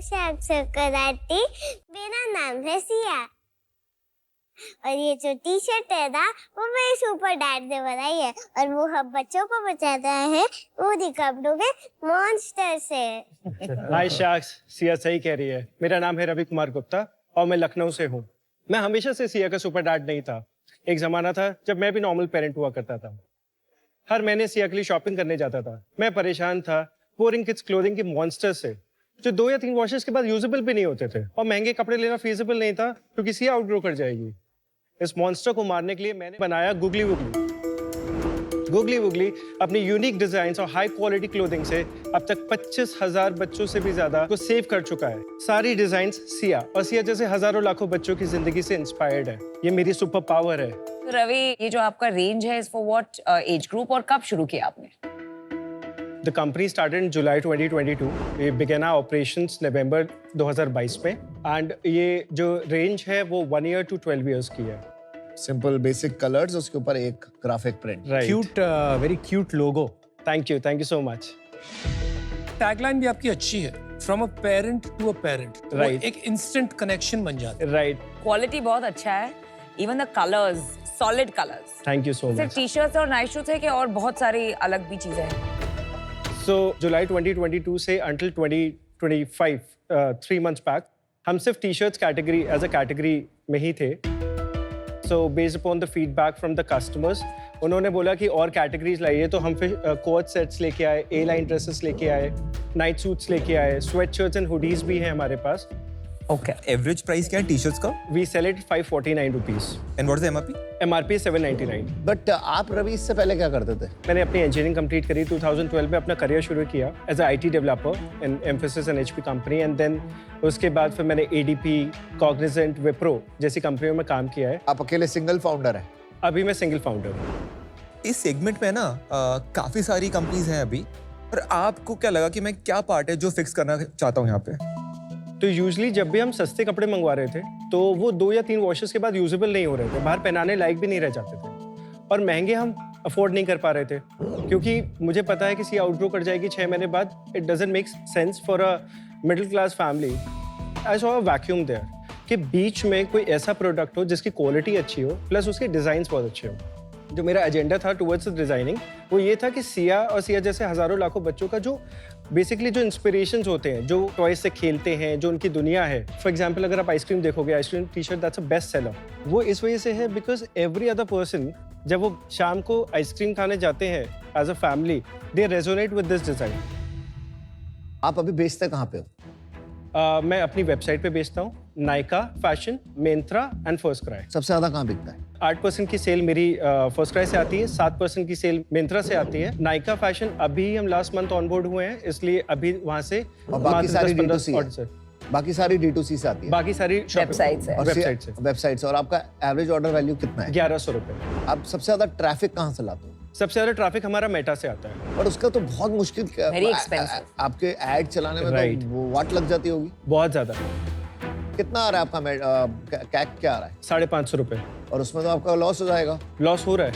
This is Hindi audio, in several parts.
अक्षर कराती, मेरा नाम है सिया और ये जो टी शर्ट है ना वो मेरे सुपर डैड ने बनाई है और वो हम बच्चों को बचाता है वो कपड़ों के मॉन्स्टर से। हाय शाक्स, सिया सही कह रही है। मेरा नाम है रवि कुमार गुप्ता और मैं लखनऊ से हूँ। मैं हमेशा से सिया का सुपर डैड नहीं था। एक जमाना था जब मैं भी नॉर्मल पेरेंट हुआ करता था। हर महीने सिया के लिए शॉपिंग करने जाता था। मैं परेशान था बोरिंग किड्स क्लोथिंग के मॉन्स्टर से, जो 2 या 3 वॉशेस के बाद यूजेबल भी नहीं होते थे और महंगे कपड़े लेना फीजिबल नहीं था क्योंकि सिया आउटग्रो कर जाएगी। इस मॉन्स्टर को मारने के लिए मैंने बनाया गुगली वुगली। गुगली वुगली अपनी यूनिक डिजाइन और हाई क्वालिटी क्लोथिंग से अब तक 25,000 बच्चों से भी ज्यादा को सेव कर चुका है। सारी डिजाइन्स सिया और सिया जैसे हजारों लाखों बच्चों की जिंदगी से इंस्पायर्ड है। ये मेरी सुपर पावर है। रवि, ये जो आपका रेंज है, is for what age group और कब शुरू किया आपने? The company started in July 2022. We began our operations November 2022 में and ये जो रेंज है वो 1 year to 12 years की है। सिंपल बेसिक कलर्स, उसके ऊपर एक graphic print. Right. Cute, very cute logo. Thank you so much. Tagline भी आपकी अच्छी है, from a parent to a parent. Right. एक इंस्टेंट कनेक्शन बन जाता है। Right. क्वालिटी बहुत अच्छा है, even the colours, solid colours. Thank you so सिर्फ much. टी शर्ट्स और नाइट शूज है कि और बहुत सारी अलग भी चीजें हैं? So July 2022 से until 2025, 3 months back, हम सिर्फ T-shirts category as a category में ही थे। So based upon the feedback from the customers, उन्होंने बोला कि और कैटेगरीज लाइए, तो हम फिर कोट सेट्स लेके आए, ए लाइन ड्रेसेस लेके आए, नाइट सूट्स लेके आए, स्वेट शर्ट्स एंड हुडीज भी हैं हमारे पास। ओके, एवरेज प्राइस क्या है टी-शर्ट्स का? We sell it 549 rupees. And what is MRP? MRP 799. But आप रवि इससे पहले क्या करते थे? मैंने अपनी इंजीनियरिंग कंप्लीट करी 2012 में, अपना करियर शुरू किया as a IT developer in Mphasis and HP company and then उसके बाद फिर मैंने ADP, कॉग्निजेंट, विप्रो जैसी कंपनियों में काम किया है। आप अकेले सिंगल फाउंडर हैं? अभी मैं सिंगल फाउंडर हूँ। इस सेगमेंट में ना काफी सारी कंपनीज हैं अभी, पर आपको क्या लगा कि मैं क्या पार्ट है जो फिक्स करना चाहता हूँ यहाँ पे? तो यूजुअली जब भी हम सस्ते कपड़े मंगवा रहे थे तो वो 2 या 3 वॉशेस के बाद यूजेबल नहीं हो रहे थे, बाहर पहनाने लायक भी नहीं रह जाते थे और महंगे हम अफोर्ड नहीं कर पा रहे थे क्योंकि मुझे पता है कि सी आउटग्रो कर जाएगी 6 महीने बाद। It doesn't make sense for a middle class family. I saw a vacuum there कि बीच में कोई ऐसा प्रोडक्ट हो जिसकी क्वालिटी अच्छी हो प्लस उसके डिजाइन बहुत अच्छे हो। जो मेरा एजेंडा था टुवर्ड्स डिजाइनिंग वो ये था कि सिया और सिया जैसे हजारों लाखों बच्चों का जो बेसिकली जो इंस्पिरेशंस होते हैं, जो टॉयज से खेलते हैं, जो उनकी दुनिया है। फॉर एग्जांपल अगर आप आइसक्रीम देखोगे, ice cream T shirt that's a best seller. वो इस वजह से है बिकॉज एवरी अदर पर्सन जब वो शाम को आइसक्रीम खाने जाते हैं as a family, they resonate with this design. आप अभी बेचते कहाँ पे हो? मैं अपनी वेबसाइट पे बेचता हूँ, Nykaa fashion, Myntra and first cry. सबसे ज्यादा कहाँ बिकता है? 8% की सेल मेरी फर्स्ट क्राई से आती है, 7% की सेल मेंत्रा से आती है। नायका फैशन अभी हम लास्ट मंथ ऑनबोर्ड हुए हैं, इसलिए अभी वहां से और बाकी सारी D2C orders है। बाकी सारी D2C से आती है? बाकी सारी वेबसाइट से। वेबसाइट से। और आपका एवरेज ऑर्डर वैल्यू कितना है? 1100 रुपए। आप सबसे ज्यादा ट्रैफिक कहाँ से लाते हो? सबसे ज्यादा ट्रैफिक हमारा मेटा से आता है। और उसका तो बहुत मुश्किल Very expensive. आपके एड चलाने में Right. तो वो वाट लग जाती होगी। बहुत ज्यादा। कितना आ रहा है आपका कैक क्या आ रहा है? 550 रुपए। और उसमें तो आपका लॉस हो जाएगा। लॉस हो रहा है।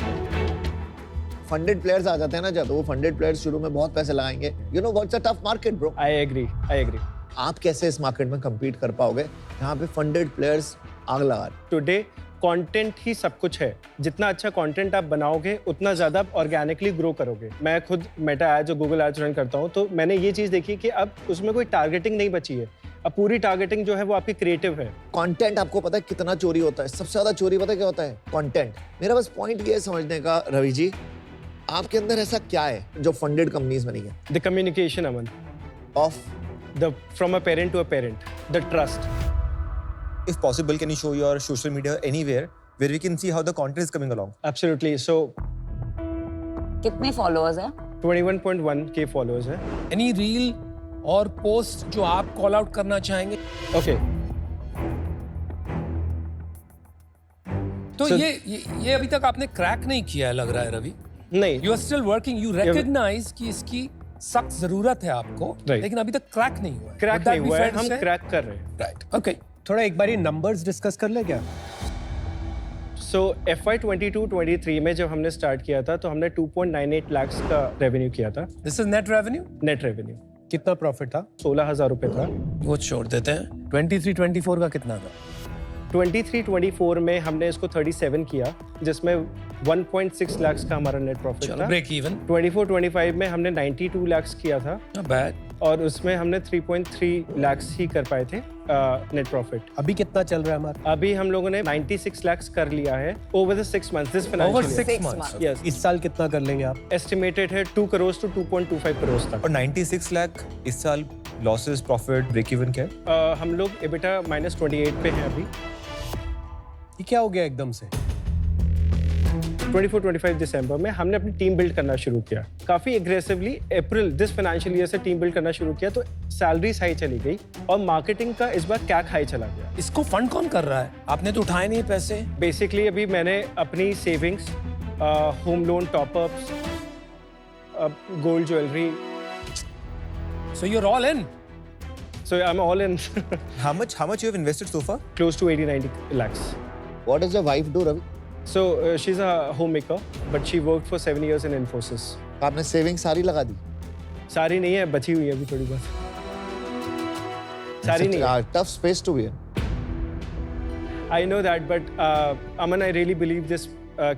फंडेड प्लेयर्स आ जाते हैं ना जब, तो वो फंडेड प्लेयर्स शुरू में बहुत पैसे लगाएंगे। You know what's a tough market bro. I agree. आप कैसे इस मार्केट में compete कर पाओगे जहाँ पे फंडेड प्लेयर्स आग लगा रहे हैं? टुडे कंटेंट ही सब कुछ है। जितना अच्छा कंटेंट आप बनाओगे उतना ज्यादा आप ऑर्गेनिकली ग्रो करोगे। मैं खुद मेटा एड्स और गूगल एड्स रन करता हूँ, तो मैंने ये चीज देखी कि अब उसमें कोई टारगेटिंग नहीं बची है। अब पूरी टारगेटिंग जो है वो आपकी क्रिएटिव है। कंटेंट आपको पता है कितना चोरी होता है? सबसे ज्यादा चोरी पता है क्या होता है? कंटेंट। मेरा बस पॉइंट ये है समझने का, रवि जी, आपके अंदर ऐसा क्या है जो फंडेड कंपनीज में नहीं है? The communication Aman, of from a parent to a parent, the trust. If possible, can you show your social media anywhere where we can see how the content is coming along? Absolutely. So कितने फॉलोअर्स हैं? 21.1K फॉलोअर्स है। एनी रील और पोस्ट जो आप कॉल आउट करना चाहेंगे? ओके। तो So- ये अभी तक आपने क्रैक नहीं किया है लग रहा है रवि। नहीं, you are still working, you recognise कि इसकी सख्त जरूरत है आपको, Right. लेकिन अभी तक क्रैक नहीं हुआ है। क्रैक Would that नहीं be हुआ fair है, to हम say? क्रैक कर रहे हैं। Right. Okay. थोड़ा एक बार ये नंबर्स डिस्कस कर ले क्या? सो FY 22-23 में जब हमने स्टार्ट किया था तो हमने 2.98 लाख का रेवेन्यू किया था, This is net revenue. Net revenue. कितना प्रॉफिट था? 16,000 रुपये था। वो छोड़ देते हैं। 23-24 का कितना था? 23-24 में हमने इसको 37 किया, जिसमें 1.6 लाख का हमारा नेट प्रॉफिट चलो था। Break even. 24-25 में हमने 92 लाख किया था, नॉट बैड। और उसमें हमने 3.3 लाख ही कर पाए थे नेट प्रॉफिट। अभी कितना चल रहा है हमारा? अभी हम लोगों ने 96 लाख कर लिया है over the 6 months this over financial 6 Six months. months. Yes, इस साल कितना कर लेंगे आप? एस्टिमेटेड है 2 करोड़ to 2.25 करोड़ तक। और 96 लाख इस साल लॉसेस प्रॉफिट ब्रेक इवन क्या है? हम लोग EBITDA -28 पे हैं अभी। ये क्या हो गया एकदम से? 24-25 दिसंबर में हमने अपनी टीम बिल्ड करना शुरू किया, काफी aggressively. April this financial year से टीम बिल्ड करना शुरू किया, तो सैलरीज हाई चली गई और मार्केटिंग का इस बार कैक हाई चला गया। इसको फंड कौन कर रहा है? आपने तो उठाए नहीं पैसे। बेसिकली अभी मैंने अपनी savings, home loan topups, gold jewellery, so you are all in. so I'm all in. How much you have invested so far? Close to 80-90 lakhs. What does your wife do, Ravi? So she's a homemaker, but she worked for 7 years in Infosys. तो आपने सेविंग सारी लगा दी? सारी नहीं है, बची हुई है अभी थोड़ी बहुत। सारी नहीं है। Tough space to be in. I know that, but Aman, I really believe this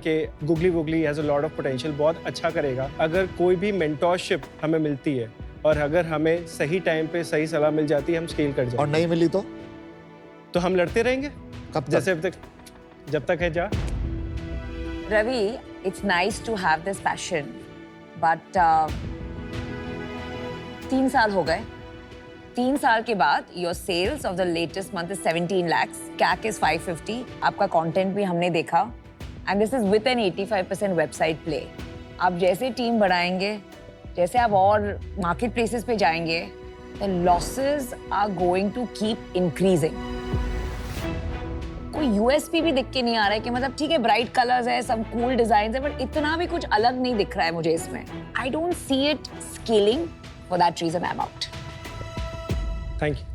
कि Googly Woogly has a lot of potential, बहुत अच्छा करेगा अगर कोई भी mentorship हमें मिलती है, और अगर हमें सही टाइम पे सही सलाह मिल जाती है, हम स्केल कर और जाएंगे। नहीं मिली तो हम लड़ते रहेंगे कब तक? जैसे अब तक, जब तक है जा। Ravi, it's nice to have this passion, but 3 साल हो गए। 3 साल के बाद your sales of the latest month is 17 lakhs, CAC is 550, आपका content भी हमने देखा, and this is with an 85% website play. आप जैसे टीम बढ़ाएंगे, जैसे आप और मार्केट प्लेसेस पे जाएंगे, the losses are going to keep increasing. कोई यूएसपी भी दिख के नहीं आ रहा है कि मतलब ठीक है ब्राइट कलर्स है, सब कूल डिजाइन है, बट इतना भी कुछ अलग नहीं दिख रहा है मुझे इसमें। I don't see it scaling, for that reason I am out. Thank you.